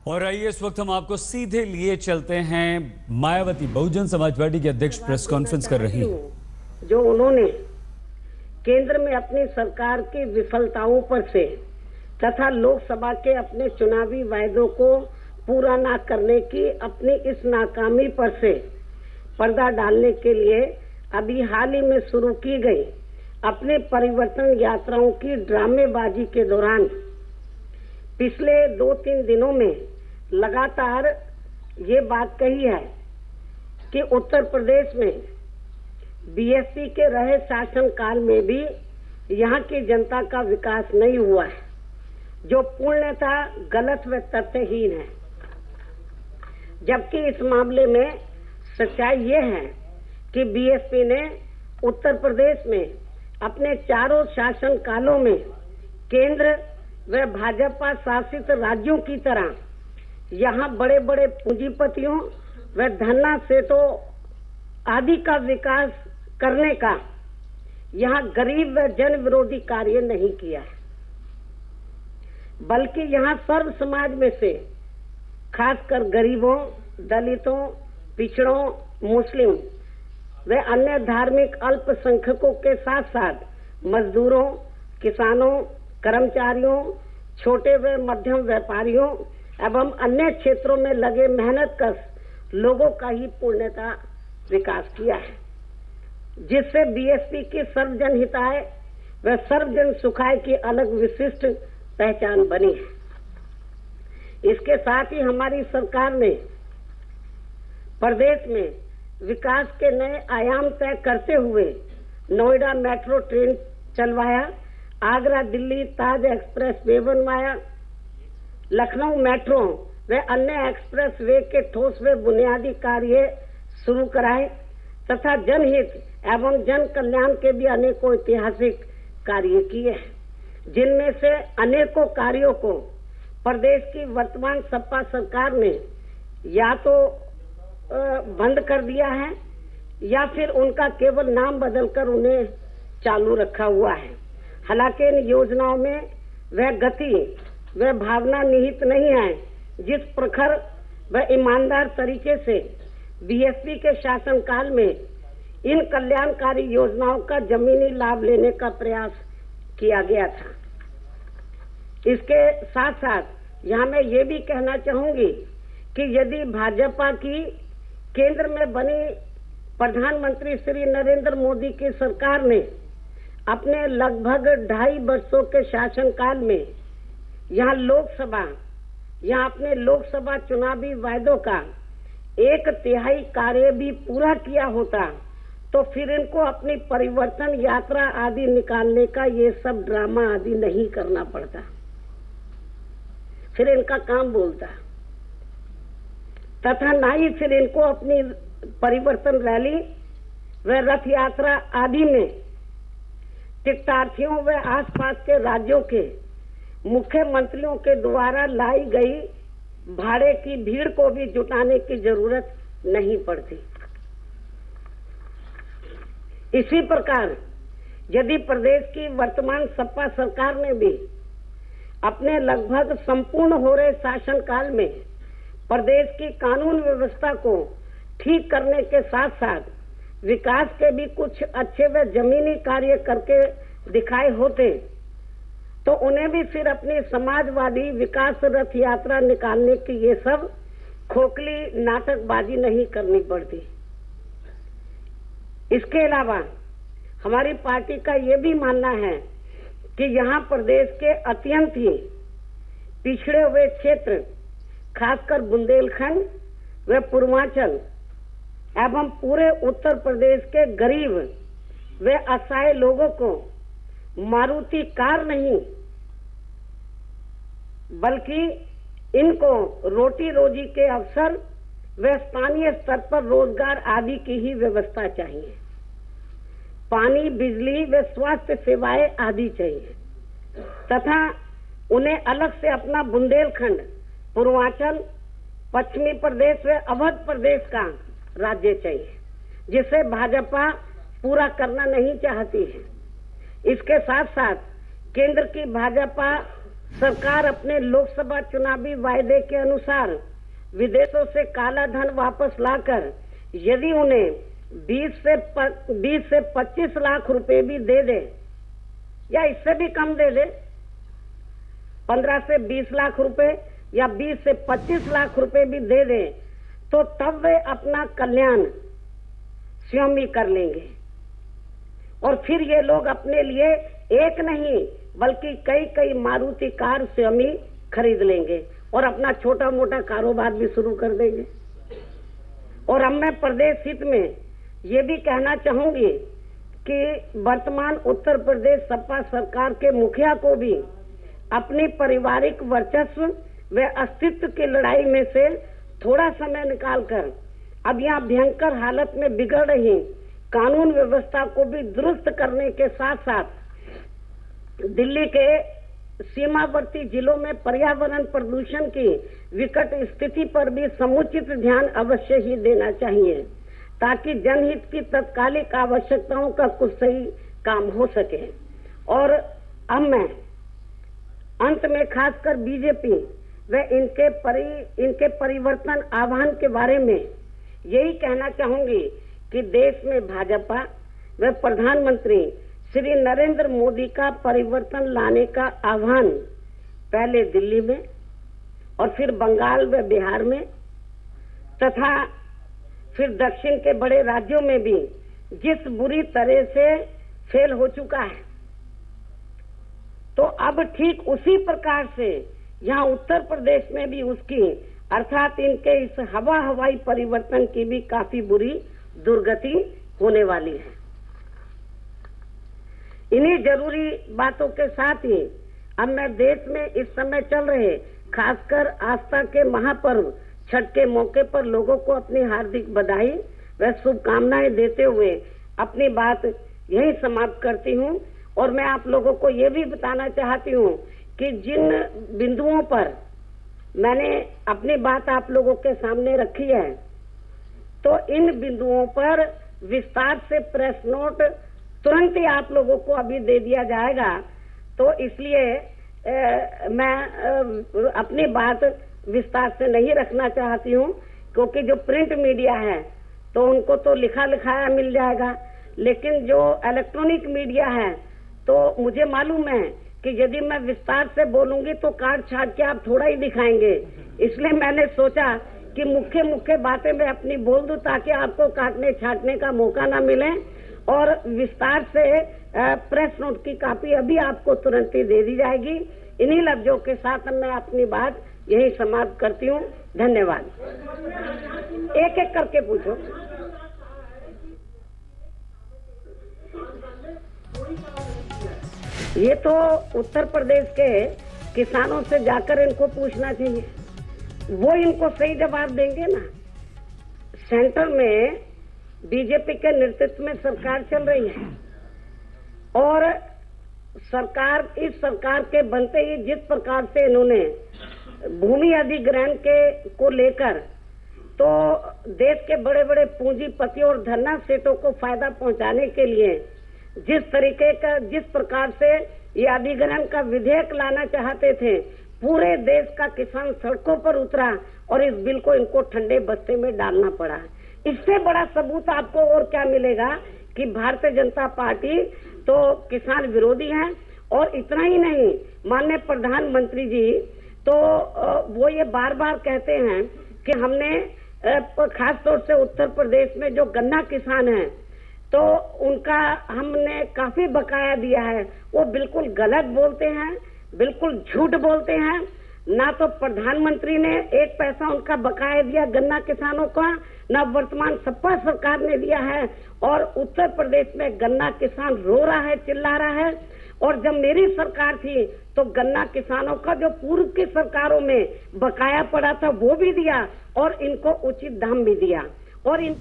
और आइए इस वक्त हम आपको सीधे लिए चलते हैं मायावती बहुजन समाज पार्टी के अध्यक्ष प्रेस कॉन्फ्रेंस कर रही हैं। जो उन्होंने केंद्र में अपनी सरकार की विफलताओं पर से तथा लोकसभा के अपने चुनावी वायदों को पूरा न करने की अपनी इस नाकामी पर से पर्दा डालने के लिए अभी हाल ही में शुरू की गई अपने परिवर्तन यात्राओं की ड्रामेबाजी के दौरान पिछले 2-3 दिनों में लगातार ये बात कही है कि उत्तर प्रदेश में बीएसपी के रहे शासन काल में भी यहाँ की जनता का विकास नहीं हुआ है, जो पूर्णतः गलत व तथ्यहीन है। जबकि इस मामले में सच्चाई ये है कि बीएसपी ने उत्तर प्रदेश में अपने चारों शासन कालों में केंद्र व भाजपा शासित राज्यों की तरह यहाँ बड़े बड़े पूंजीपतियों व धन्ना सेठों आदि का विकास करने का यहाँ गरीब व जन विरोधी कार्य नहीं किया है, बल्कि यहाँ सर्व समाज में से खासकर गरीबों, दलितों, पिछड़ों, मुस्लिम व अन्य धार्मिक अल्पसंख्यकों के साथ साथ मजदूरों, किसानों, कर्मचारियों, छोटे व मध्यम व्यापारियों एवं अन्य क्षेत्रों में लगे मेहनतकश लोगों का ही पूर्णतः विकास किया है, जिससे बीएसपी की सर्वजन हिताय व सर्वजन सुखाय की अलग विशिष्ट पहचान बनी है। इसके साथ ही हमारी सरकार ने प्रदेश में विकास के नए आयाम तय करते हुए नोएडा मेट्रो ट्रेन चलवाया, आगरा दिल्ली ताज एक्सप्रेस वे बनवाया, लखनऊ मेट्रो व अन्य एक्सप्रेस वे के ठोस व बुनियादी कार्य शुरू कराए तथा जनहित एवं जन कल्याण के भी अनेकों ऐतिहासिक कार्य किए हैं, जिनमें से अनेकों कार्यों को प्रदेश की वर्तमान सपा सरकार ने या तो बंद कर दिया है या फिर उनका केवल नाम बदलकर उन्हें चालू रखा हुआ है। हालांकि इन योजनाओं में वह गति व भावना निहित नहीं है जिस प्रखर व ईमानदार तरीके से बीएसपी के शासनकाल में इन कल्याणकारी योजनाओं का जमीनी लाभ लेने का प्रयास किया गया था। इसके साथ साथ यहाँ मैं ये भी कहना चाहूंगी कि यदि भाजपा की केंद्र में बनी प्रधानमंत्री श्री नरेंद्र मोदी की सरकार ने अपने लगभग 2.5 वर्षों के शासनकाल में यहाँ अपने लोकसभा चुनावी वायदों का 1/3 कार्य भी पूरा किया होता तो फिर इनको अपनी परिवर्तन यात्रा आदि निकालने का ये सब ड्रामा आदि नहीं करना पड़ता, फिर इनका काम बोलता तथा ना ही फिर इनको अपनी परिवर्तन रैली व रथ यात्रा आदि में तीर्थार्थियों व आसपास के राज्यों के मुख्यमंत्रियों के द्वारा लाई गई भाड़े की भीड़ को भी जुटाने की जरूरत नहीं पड़ती। इसी प्रकार यदि प्रदेश की वर्तमान सपा सरकार ने भी अपने लगभग संपूर्ण हो रहे शासनकाल में प्रदेश की कानून व्यवस्था को ठीक करने के साथ साथ विकास के भी कुछ अच्छे व जमीनी कार्य करके दिखाए होते तो उन्हें भी फिर अपनी समाजवादी विकास रथ यात्रा निकालने की ये सब खोखली नाटकबाजी नहीं करनी पड़ती। इसके अलावा हमारी पार्टी का ये भी मानना है कि यहाँ प्रदेश के अत्यंत ही पिछड़े हुए क्षेत्र खासकर बुंदेलखंड व पूर्वांचल एवं पूरे उत्तर प्रदेश के गरीब व असहाय लोगों को मारुति कार नहीं बल्कि इनको रोटी रोजी के अवसर व स्थानीय स्तर पर रोजगार आदि की ही व्यवस्था चाहिए। पानी, बिजली व स्वास्थ्य सेवाएं आदि चाहिए तथा उन्हें अलग से अपना बुंदेलखंड, पूर्वांचल, पश्चिमी प्रदेश व अवध प्रदेश का राज्य चाहिए, जिसे भाजपा पूरा करना नहीं चाहती है। इसके साथ साथ केंद्र की भाजपा सरकार अपने लोकसभा चुनावी वायदे के अनुसार विदेशों से काला धन वापस लाकर यदि उन्हें 20 से 25 लाख रुपए भी दे दे या इससे भी कम दे दे, 15 से 20 लाख रुपए या 20 से 25 लाख रुपए भी दे दे, तो तब वे अपना कल्याण स्वयं ही कर लेंगे। और फिर ये लोग अपने लिए एक नहीं बल्कि कई कई मारुति कार स्वयं ही खरीद लेंगे और अपना छोटा मोटा कारोबार भी शुरू कर देंगे। और अब मैं प्रदेश हित में ये भी कहना चाहूंगी कि वर्तमान उत्तर प्रदेश सपा सरकार के मुखिया को भी अपनी पारिवारिक वर्चस्व व अस्तित्व की लड़ाई में से थोड़ा समय निकालकर अब यहाँ भयंकर हालत में बिगड़ रही कानून व्यवस्था को भी दुरुस्त करने के साथ साथ दिल्ली के सीमावर्ती जिलों में पर्यावरण प्रदूषण की विकट स्थिति पर भी समुचित ध्यान अवश्य ही देना चाहिए, ताकि जनहित की तत्कालिक आवश्यकताओं का कुछ सही काम हो सके। और अब मैं अंत में खासकर बीजेपी व इनके परिवर्तन आह्वान के बारे में यही कहना चाहूंगी कि देश में भाजपा व प्रधानमंत्री श्री नरेंद्र मोदी का परिवर्तन लाने का आह्वान पहले दिल्ली में और फिर बंगाल व बिहार में तथा फिर दक्षिण के बड़े राज्यों में भी जिस बुरी तरह से फेल हो चुका है, तो अब ठीक उसी प्रकार से यहाँ उत्तर प्रदेश में भी उसकी अर्थात इनके इस हवाई परिवर्तन की भी काफी बुरी दुर्गति होने वाली है। इन्हीं जरूरी बातों के साथ ही अब मैं देश में इस समय चल रहे खासकर आस्था के महापर्व छठ के मौके पर लोगों को अपनी हार्दिक बधाई व शुभकामनाएं देते हुए अपनी बात यही समाप्त करती हूं। और मैं आप लोगों को ये भी बताना चाहती हूं कि जिन बिंदुओं पर मैंने अपनी बात आप लोगों के सामने रखी है, तो इन बिंदुओं पर विस्तार से प्रेस नोट तुरंत ही आप लोगों को अभी दे दिया जाएगा। तो इसलिए मैं अपनी बात विस्तार से नहीं रखना चाहती हूँ, क्योंकि जो प्रिंट मीडिया है तो उनको तो लिखा लिखाया मिल जाएगा, लेकिन जो इलेक्ट्रॉनिक मीडिया है तो मुझे मालूम है कि यदि मैं विस्तार से बोलूंगी तो काट छाट के आप थोड़ा ही दिखाएंगे। इसलिए मैंने सोचा कि मुख्य मुख्य बातें मैं अपनी बोल दूं ताकि आपको काटने छाटने का मौका ना मिले। और विस्तार से प्रेस नोट की कॉपी अभी आपको तुरंत ही दे दी जाएगी। इन्हीं लफ्जों के साथ मैं अपनी बात यही समाप्त करती हूँ। धन्यवाद। एक एक करके पूछो। ये तो उत्तर प्रदेश के किसानों से जाकर इनको पूछना चाहिए, वो इनको सही जवाब देंगे ना। सेंटर में बीजेपी के नेतृत्व में सरकार चल रही है और इस सरकार के बनते ही जिस प्रकार से इन्होंने भूमि अधिग्रहण को लेकर तो देश के बड़े बड़े पूंजीपति और धन्ना सेठों को फायदा पहुंचाने के लिए जिस प्रकार से ये अधिग्रहण का विधेयक लाना चाहते थे, पूरे देश का किसान सड़कों पर उतरा और इस बिल को इनको ठंडे बस्ते में डालना पड़ा। इससे बड़ा सबूत आपको और क्या मिलेगा कि भारतीय जनता पार्टी तो किसान विरोधी है। और इतना ही नहीं, माननीय प्रधानमंत्री जी तो वो ये बार बार कहते हैं कि हमने खास तौर से उत्तर प्रदेश में जो गन्ना किसान हैं तो उनका हमने काफी बकाया दिया है। वो बिल्कुल गलत बोलते हैं, बिल्कुल झूठ बोलते हैं। ना तो प्रधानमंत्री ने एक पैसा उनका बकाया दिया गन्ना किसानों का, ना वर्तमान सपा सरकार ने दिया है। और उत्तर प्रदेश में गन्ना किसान रो रहा है, चिल्ला रहा है। और जब मेरी सरकार थी तो गन्ना किसानों का जो पूर्व की सरकारों में बकाया पड़ा था वो भी दिया और इनको उचित दाम भी दिया। और इन